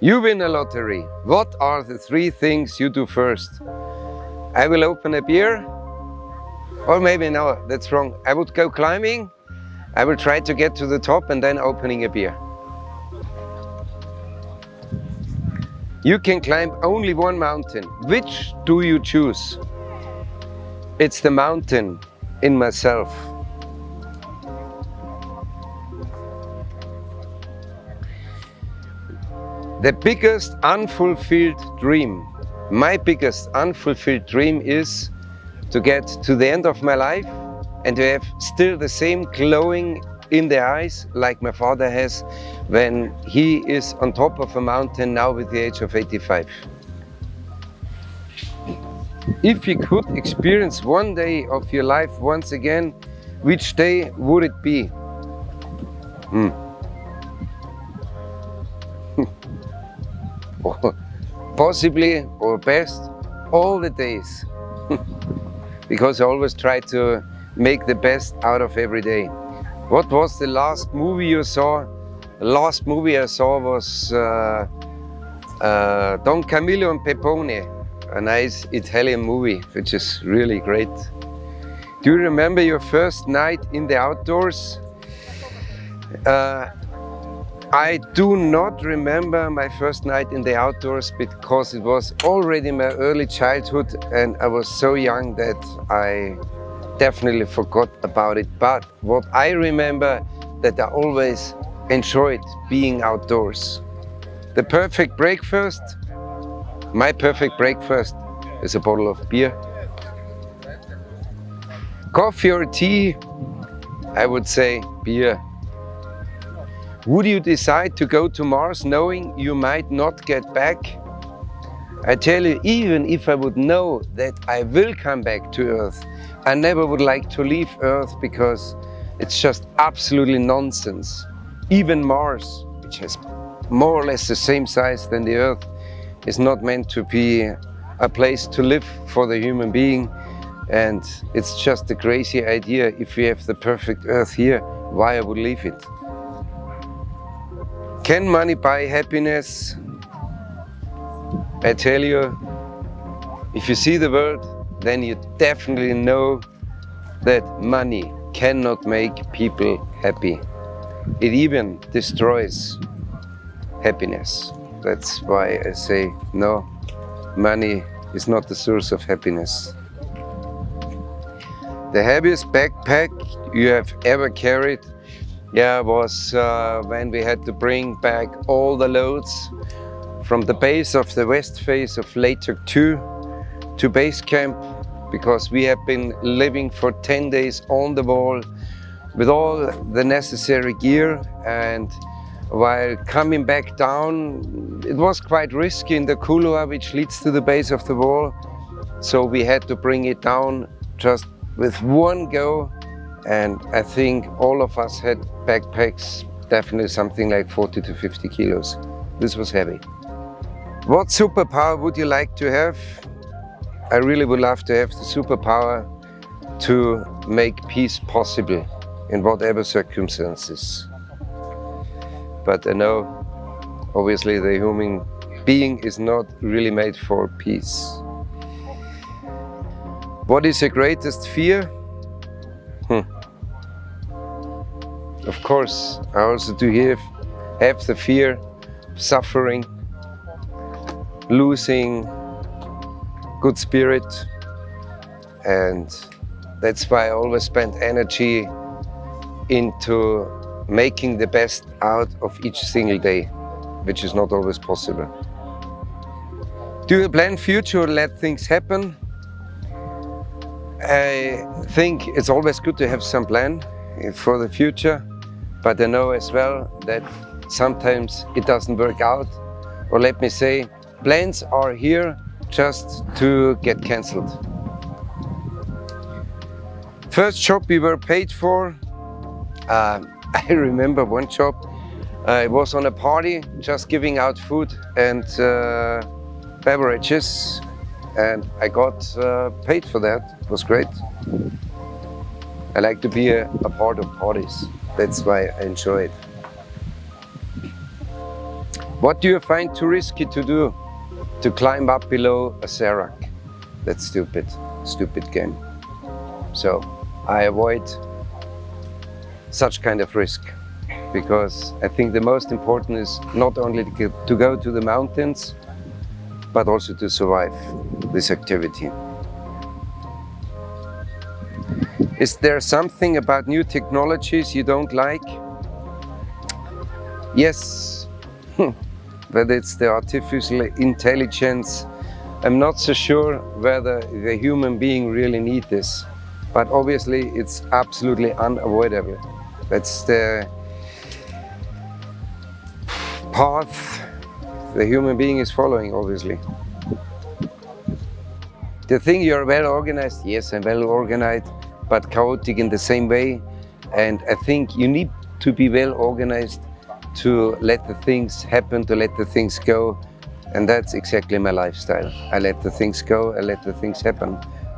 You win a lottery. What are the three things you do first? I will open a beer. Or maybe no, that's wrong. I would go climbing. I will try to get to the top and then opening a beer. You can climb only one mountain. Which do you choose? It's the mountain in myself. The biggest unfulfilled dream. My biggest unfulfilled dream is to get to the end of my life and to have still the same glowing in the eyes like my father has when he is on top of a mountain now with the age of 85. If you could experience one day of your life once again, which day would it be? Possibly, or best, all the days. Because I always try to make the best out of every day. What was the last movie you saw? The last movie I saw was Don Camillo and Pepone, a nice Italian movie, which is really great. Do you remember your first night in the outdoors? I do not remember my first night in the outdoors because it was already my early childhood and I was so young that I definitely forgot about it. But what I remember, that I always enjoyed being outdoors. The perfect breakfast, my perfect breakfast is a bottle of beer. Coffee or tea, I would say beer. Would you decide to go to Mars knowing you might not get back? I tell you, even if I would know that I will come back to Earth, I never would like to leave Earth because it's just absolutely nonsense. Even Mars, which has more or less the same size than the Earth, is not meant to be a place to live for the human being. And it's just a crazy idea. If we have the perfect Earth here, why I would leave it? Can money buy happiness? I tell you, if you see the world, then you definitely know that money cannot make people happy. It even destroys happiness. That's why I say no, money is not the source of happiness. The heaviest backpack you have ever carried, was when we had to bring back all the loads from the base of the west face of Latoka II to base camp, because we have been living for 10 days on the wall with all the necessary gear, and while coming back down it was quite risky in the couloir which leads to the base of the wall, so we had to bring it down just with one go. And I think all of us had backpacks, definitely something like 40 to 50 kilos. This was heavy. What superpower would you like to have? I really would love to have the superpower to make peace possible in whatever circumstances. But I know, obviously, the human being is not really made for peace. What is your greatest fear? Of course, I also do have the fear of suffering, losing good spirit, and that's why I always spend energy into making the best out of each single day, which is not always possible. Do you plan future or let things happen? I think it's always good to have some plan for the future, but I know as well that sometimes it doesn't work out, or let me say, plans are here just to get cancelled. First job we were paid for, I remember one job, I was on a party just giving out food and beverages, and I got paid for that. It was great. I like to be a part of parties. That's why I enjoy it. What do you find too risky to do? To climb up below a serac. That's stupid game. So I avoid such kind of risk, because I think the most important is not only to go to the mountains, but also to survive this activity. Is there something about new technologies you don't like? Yes, whether it's the artificial intelligence. I'm not so sure whether the human being really need this, but obviously it's absolutely unavoidable. That's the path the human being is following, obviously. The thing you're well organized, yes, I'm well organized, but chaotic in the same way. And I think you need to be well organized to let the things happen, to let the things go. And that's exactly my lifestyle. I let the things go, I let the things happen,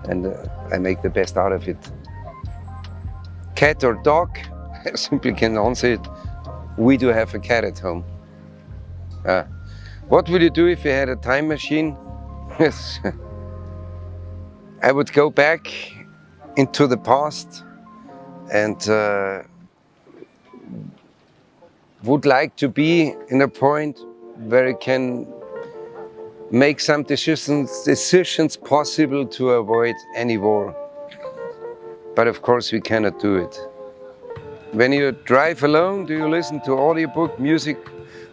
and I make the best out of it. Cat or dog? I simply can answer it. We do have a cat at home. What would you do if you had a time machine? I would go back into the past and would like to be in a point where you can make some decisions possible to avoid any war. But of course we cannot do it. When you drive alone, do you listen to audiobook, music,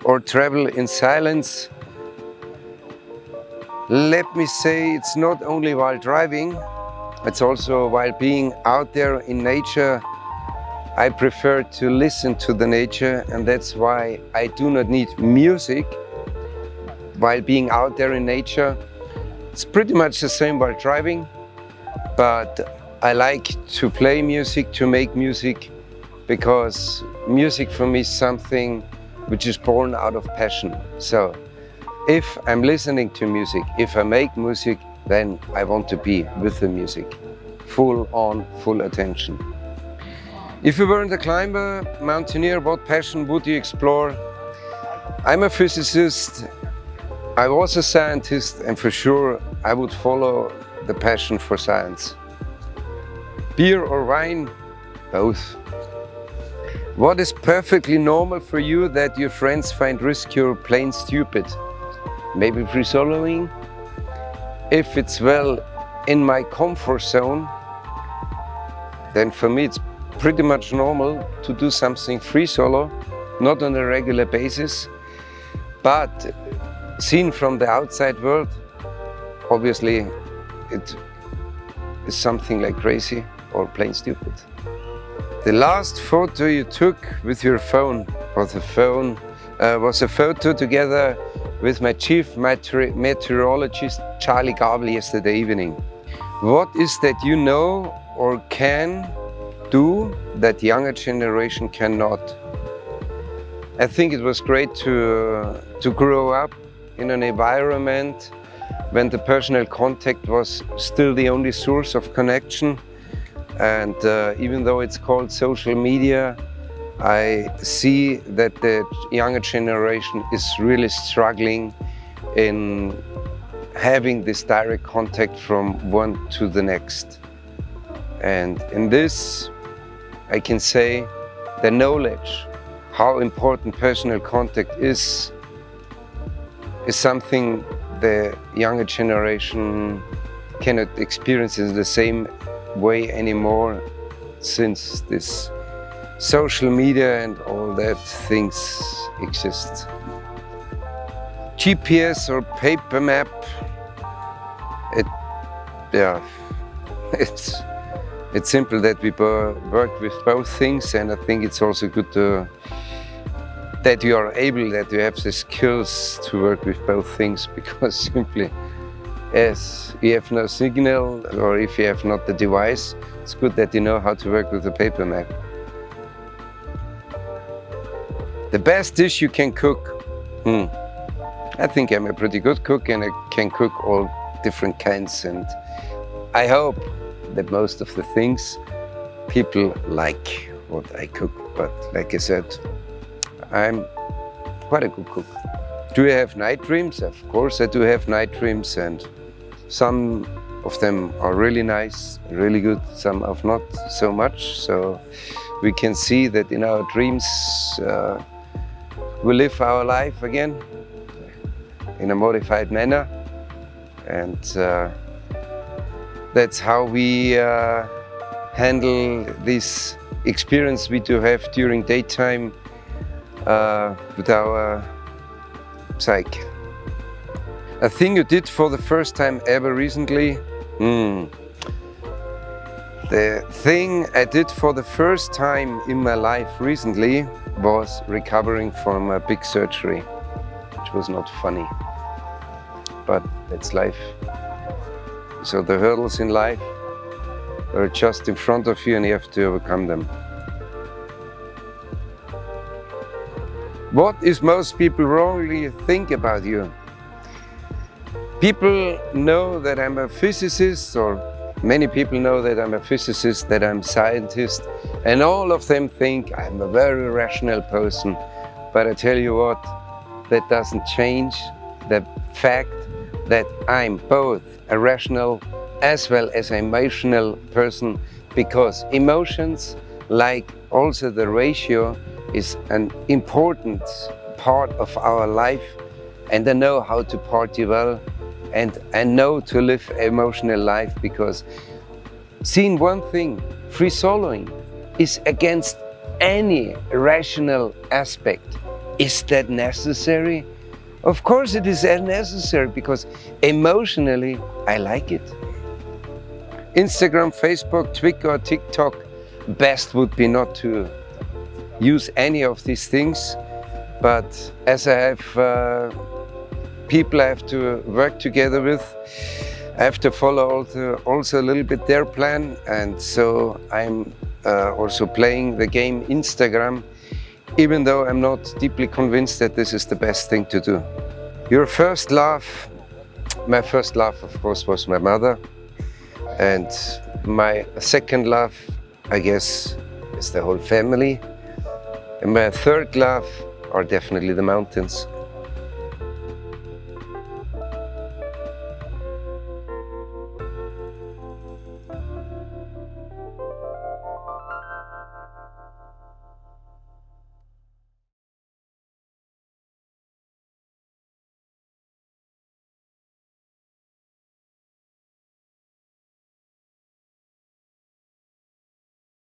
or travel in silence? Let me say, it's not only while driving, it's also while being out there in nature. I prefer to listen to the nature, and that's why I do not need music while being out there in nature. It's pretty much the same while driving, but I like to play music, to make music, because music for me is something which is born out of passion. So if I'm listening to music, if I make music, then I want to be with the music, full on, full attention. If you weren't a climber, mountaineer, what passion would you explore? I'm a physicist, I was a scientist, and for sure I would follow the passion for science. Beer or wine? Both. What is perfectly normal for you that your friends find risky or plain stupid? Maybe free soloing? If it's well in my comfort zone, then for me it's pretty much normal to do something free solo, not on a regular basis, but seen from the outside world, obviously it is something like crazy or plain stupid. The last photo you took with your phone was a photo together with my chief meteorologist Charlie Gabel yesterday evening. What is that you know or can do that younger generation cannot? I think it was great to grow up in an environment when the personal contact was still the only source of connection. And even though it's called social media, I see that the younger generation is really struggling in having this direct contact from one to the next. And in this, I can say the knowledge, how important personal contact is something the younger generation cannot experience in the same way anymore, since this social media and all that things exist. GPS or paper map, it's simple that we work with both things, and I think it's also good that you are able, that you have the skills to work with both things, because simply as you have no signal, or if you have not the device, it's good that you know how to work with a paper map. The best dish you can cook? I think I'm a pretty good cook, and I can cook all different kinds, and I hope that most of the things people like what I cook. But like I said, I'm quite a good cook. Do I have night dreams? Of course I do have night dreams, and some of them are really nice, really good, some of not so much. So we can see that in our dreams we live our life again in a modified manner, and that's how we handle this experience we do have during daytime with our psyche. A thing you did for the first time ever recently? The thing I did for the first time in my life recently was recovering from a big surgery, which was not funny, but that's life. So the hurdles in life are just in front of you and you have to overcome them. What is most people wrongly think about you? People know that I'm a physicist, or many people know that I'm a physicist, that I'm a scientist, and all of them think I'm a very rational person. But I tell you what, that doesn't change the fact that I'm both a rational as well as an emotional person, because emotions, like also the ratio, is an important part of our life, and I know how to party well, and I know to live an emotional life, because seeing one thing, free soloing, is against any rational aspect. Is that necessary? Of course it is necessary, because emotionally I like it. Instagram, Facebook, Twitter, TikTok, best would be not to use any of these things, but as I have people I have to work together with, I have to follow also a little bit their plan, and so I'm also playing the game Instagram, even though I'm not deeply convinced that this is the best thing to do. Your first love? My first love, of course, was my mother, and my second love, I guess, is the whole family, and my third love are definitely the mountains.